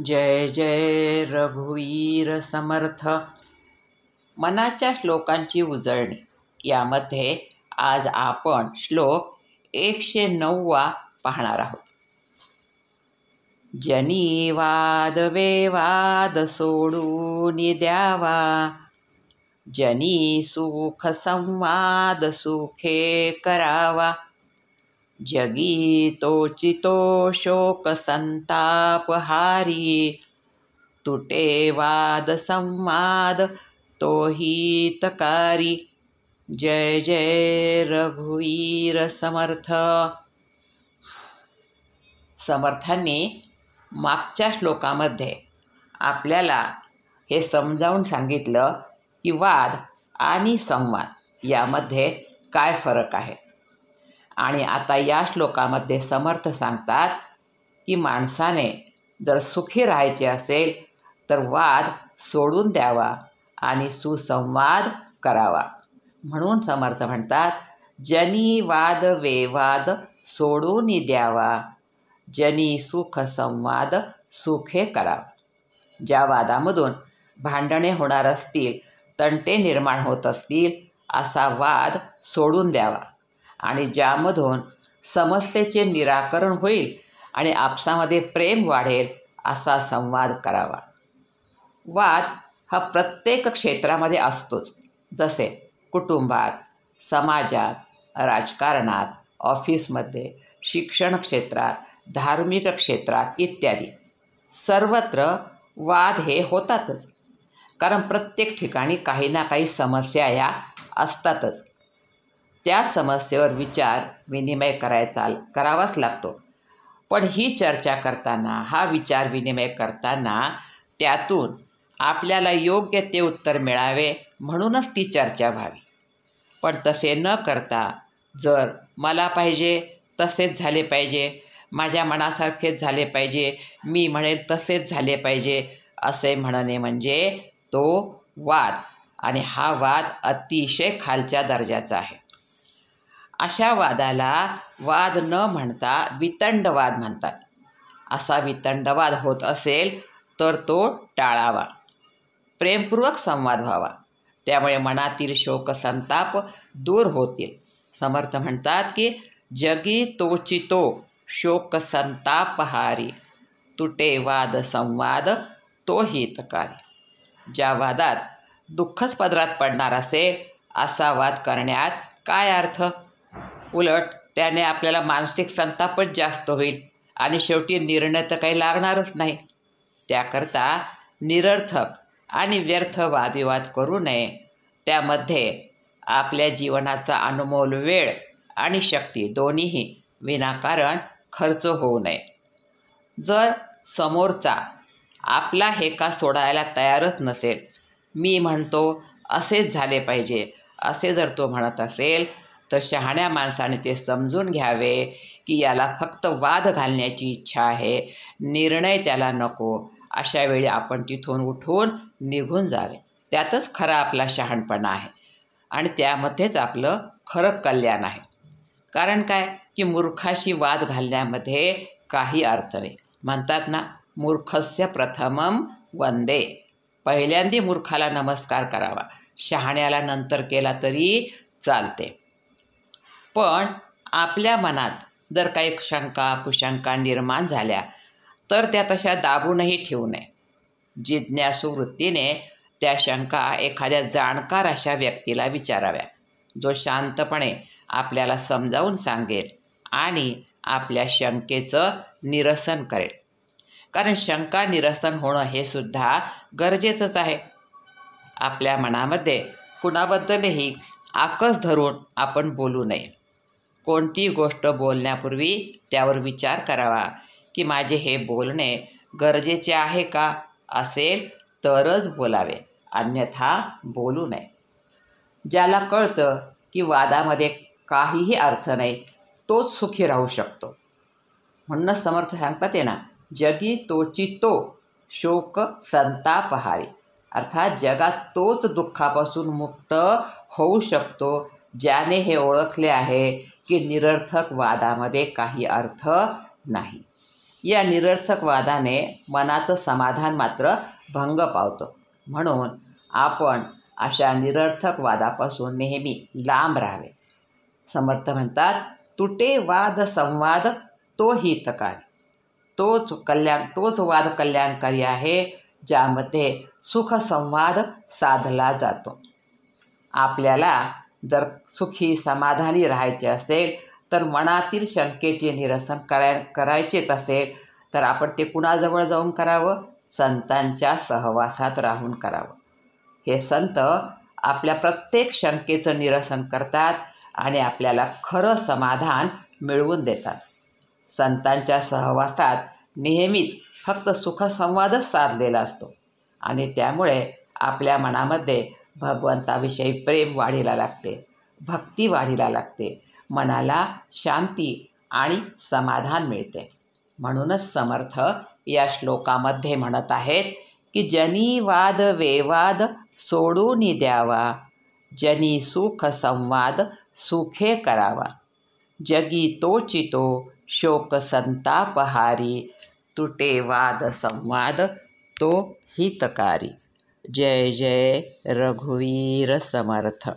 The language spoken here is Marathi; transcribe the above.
जय जय रघुवीर समर्थ. मनाच्या श्लोकांची उजळणी यामध्ये आज आपण श्लोक 109 पाहणार आहोत. जनी वाद वेवाद सोडून द्यावा, जनी सुख संवाद सुखे करावा, जगी तोचितो शोक संताप हारी, तुटे वाद संवाद तो हितकारी. जय जय रघुवीर समर्थ. समर्थांनी मागच्या श्लोकामध्ये आपल्याला हे समजावून सांगितलं की वाद आणि संवाद यामध्ये काय फरक आहे. आणि आता या श्लोकामध्ये समर्थ सांगतात की माणसाने जर सुखी राहायचे असेल तर वाद सोडून द्यावा आणि सुसंवाद करावा. म्हणून समर्थ म्हणतात, जनी वाद वेवाद सोडून द्यावा, जनी सुख संवाद सुखे करावा. ज्या वादामधून भांडणे होणार असतील, तंटे निर्माण होत असतील, असा वाद सोडून द्यावा आणि ज्यामधून समस्येचे निराकरण होईल आणि आपसामध्ये प्रेम वाढेल असा संवाद करावा. वाद हा प्रत्येक क्षेत्रामध्ये असतोच, जसे कुटुंबात, समाजात, राजकारणात, ऑफिसमध्ये, शिक्षण क्षेत्रात, धार्मिक क्षेत्रात इत्यादी. सर्वत्र वाद हे होतातच, कारण प्रत्येक ठिकाणी काही ना काही समस्या ह्या असतातच. त्या समस्येवर विचार विनिमय करावाच लागतो. पण ही चर्चा करताना, हा विचार विनिमय करताना त्यातून आपल्याला योग्य ते उत्तर मिळावे म्हणूनच ती चर्चा व्हावी. पण तसे न करता जर मला पाहिजे तसेच झाले पाहिजे, माझ्या मनासारखेच झाले पाहिजे, मी म्हणेल तसेच झाले पाहिजे असे म्हणणे म्हणजे तो वाद, आणि हा वाद अतिशय खालच्या दर्जाचा आहे. अशा वादाला वाद न म्हणता वितंडवाद म्हणतात. असा वितंडवाद होत असेल तर तो टाळावा, प्रेमपूर्वक संवाद व्हावा. त्यामुळे मनातील शोक संताप दूर होतील. समर्थ म्हणतात की जगी तोचितो शोक संताप हारी, तुटे वाद संवाद तो हितकारी. ज्या वादात दुःखच पदरात पडणार असेल असा वाद करण्यात काय अर्थ. उलट त्याने आपल्याला मानसिक संतापच जास्त होईल आणि शेवटी निर्णय तर काही लागणारच नाही. त्याकरता निरर्थक आणि व्यर्थ वादविवाद करू नये. त्यामध्ये आपल्या जीवनाचा अनमोल वेळ आणि शक्ती दोन्हीही विनाकारण खर्च होऊ नये. जर समोरचा आपला हेका सोडायला तयारच नसेल, मी म्हणतो असेच झाले पाहिजे असे जर तो म्हणत असेल, तर शहाण्या माणसाने ते समजून घ्यावे की याला फक्त वाद घालण्याची इच्छा आहे, निर्णय त्याला नको. अशा वेळी आपण तिथून उठून निघून जावे. त्यातच खरा आपला शहाणपणा आहे आणि त्यामध्येच आपलं खरं कल्याण आहे. कारण काय की मूर्खाशी वाद घालण्यामध्ये काही अर्थ नाही. म्हणतात ना, मूर्खस्य प्रथमम वंदे. पहिल्यांदा मूर्खाला नमस्कार करावा, शहाण्याला नंतर केला तरी चालते. पण आपल्या मनात जर काही शंका कुशंका निर्माण झाल्या तर त्या तशा दाबूनही ठेवू नये. जिज्ञासू वृत्तीने त्या शंका एखाद्या जाणकार अशा व्यक्तीला विचाराव्या, जो शांतपणे आपल्याला समजावून सांगेल आणि आपल्या शंकेचं निरसन करेल. कारण शंका निरसन होणं हे सुद्धा गरजेचंच आहे. आपल्या मनामध्ये कुणाबद्दलही आकस धरून आपण बोलू नये. कोणती गोष्ट बोलण्यापूर्वी त्यावर विचार करावा की माझे हे बोलणे गरजेचे आहे का. असेल तरच बोलावे, अन्यथा बोलू नये. ज्याला कळतं की वादामध्ये काहीही अर्थ नाही, तोच सुखी राहू शकतो. म्हणूनच समर्थ सांगतात ना, जगी तोचितो शोक संताप हारी. अर्थात जगात तोच दुःखापासून मुक्त होऊ शकतो ज्याने हे ओळखले आहे की निरर्थक वादामध्ये काही अर्थ नाही. या निरर्थक वादाने मनाचं समाधान मात्र भंग पावतं. म्हणून आपण अशा निरर्थक वादापासून नेहमी लांब राहावे. समर्थ म्हणतात, तुटे वाद संवाद तो हितकारी. तोच वाद कल्याणकारी आहे ज्यामध्ये सुखसंवाद साधला जातो. आपल्याला जर सुखी समाधानी राहायचे असेल, तर मनातील शंकेचे निरसन करायचेच असेल तर आपण ते कुणाजवळ जाऊन करावं? संतांच्या सहवासात राहून करावं. हे संत आपल्या प्रत्येक शंकेचं निरसन करतात आणि आपल्याला खरं समाधान मिळवून देतात. संतांच्या सहवासात नेहमीच फक्त सुखसंवादच साधलेला असतो आणि त्यामुळे आपल्या मनामध्ये भगवंताविषयी प्रेम वाढीला लागते, भक्ती वाढीला लागते, मनाला शांती आणि समाधान मिळते. म्हणूनच समर्थ या श्लोकामध्ये म्हणत आहेत की जनी वाद वेवाद सोडून द्यावा, जनी सुख संवाद सुखे करावा, जगी तोचितो शोक संतापहारी, तुटे वाद संवाद तो हितकारी. जय जय रघुवीर समर्थ.